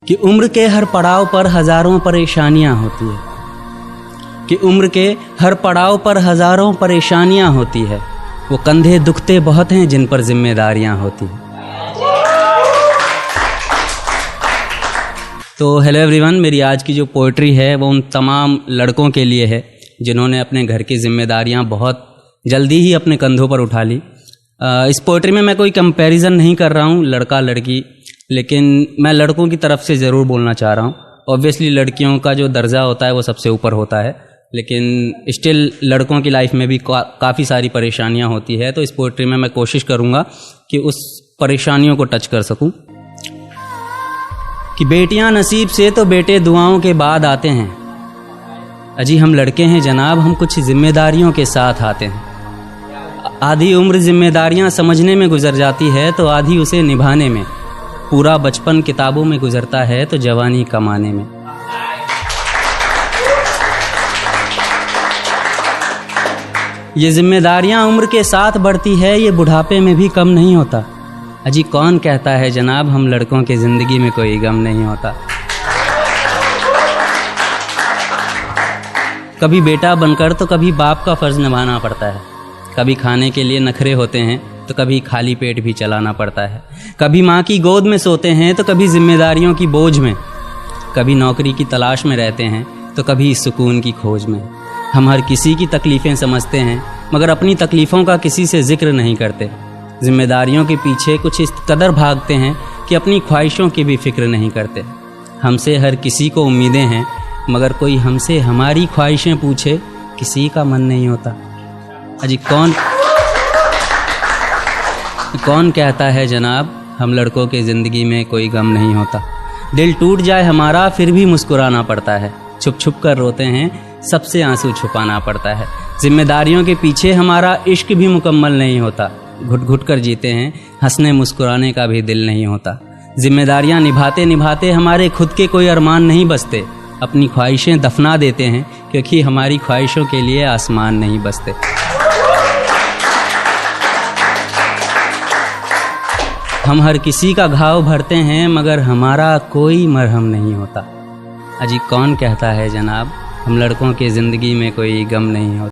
कि उम्र के हर पड़ाव पर हजारों परेशानियां होती है, कि उम्र के हर पड़ाव पर हजारों परेशानियां होती है। वो कंधे दुखते बहुत हैं जिन पर जिम्मेदारियां होती हैं। तो हेलो एवरीवन, मेरी आज की जो पोइट्री है वो उन तमाम लड़कों के लिए है जिन्होंने अपने घर की जिम्मेदारियां बहुत जल्दी ही अपने कंधों पर उठा ली। इस पोइट्री में मैं कोई कंपैरिजन नहीं कर रहा हूँ लड़का लड़की, लेकिन मैं लड़कों की तरफ से ज़रूर बोलना चाह रहा हूँ। ऑब्वियसली लड़कियों का जो दर्जा होता है वो सबसे ऊपर होता है, लेकिन स्टिल लड़कों की लाइफ में भी काफ़ी सारी परेशानियाँ होती है। तो इस पोइट्री में मैं कोशिश करूँगा कि उस परेशानियों को टच कर सकूँ। कि बेटियां नसीब से तो बेटे दुआओं के बाद आते हैं, अजी हम लड़के हैं जनाब, हम कुछ जिम्मेदारियों के साथ आते हैं। आधी उम्र जिम्मेदारियां समझने में गुजर जाती है तो आधी उसे निभाने में। पूरा बचपन किताबों में गुजरता है तो जवानी कमाने में। ये जिम्मेदारियां उम्र के साथ बढ़ती है, ये बुढ़ापे में भी कम नहीं होता। अजी कौन कहता है जनाब हम लड़कों के ज़िंदगी में कोई गम नहीं होता। कभी बेटा बनकर तो कभी बाप का फ़र्ज़ निभाना पड़ता है। कभी खाने के लिए नखरे होते हैं तो कभी खाली पेट भी चलाना पड़ता है। कभी माँ की गोद में सोते हैं तो कभी जिम्मेदारियों की बोझ में। कभी नौकरी की तलाश में रहते हैं तो कभी सुकून की खोज में। हम हर किसी की तकलीफ़ें समझते हैं मगर अपनी तकलीफ़ों का किसी से जिक्र नहीं करते। जिम्मेदारियों के पीछे कुछ इस कदर भागते हैं कि अपनी ख्वाहिशों की भी फिक्र नहीं करते। हमसे हर किसी को उम्मीदें हैं मगर कोई हमसे हमारी ख्वाहिशें पूछे किसी का मन नहीं होता। अजी कौन कहता है जनाब हम लड़कों के ज़िंदगी में कोई गम नहीं होता। दिल टूट जाए हमारा फिर भी मुस्कुराना पड़ता है। छुप छुप कर रोते हैं सबसे आंसू छुपाना पड़ता है। जिम्मेदारियों के पीछे हमारा इश्क भी मुकम्मल नहीं होता। घुट घुट कर जीते हैं, हंसने मुस्कुराने का भी दिल नहीं होता। जिम्मेदारियां निभाते निभाते हमारे खुद के कोई अरमान नहीं बसते। अपनी ख्वाहिशें दफना देते हैं क्योंकि हमारी ख्वाहिशों के लिए आसमान नहीं बसते। हम हर किसी का घाव भरते हैं मगर हमारा कोई मरहम नहीं होता। अजी कौन कहता है जनाब हम लड़कों के ज़िंदगी में कोई गम नहीं होता।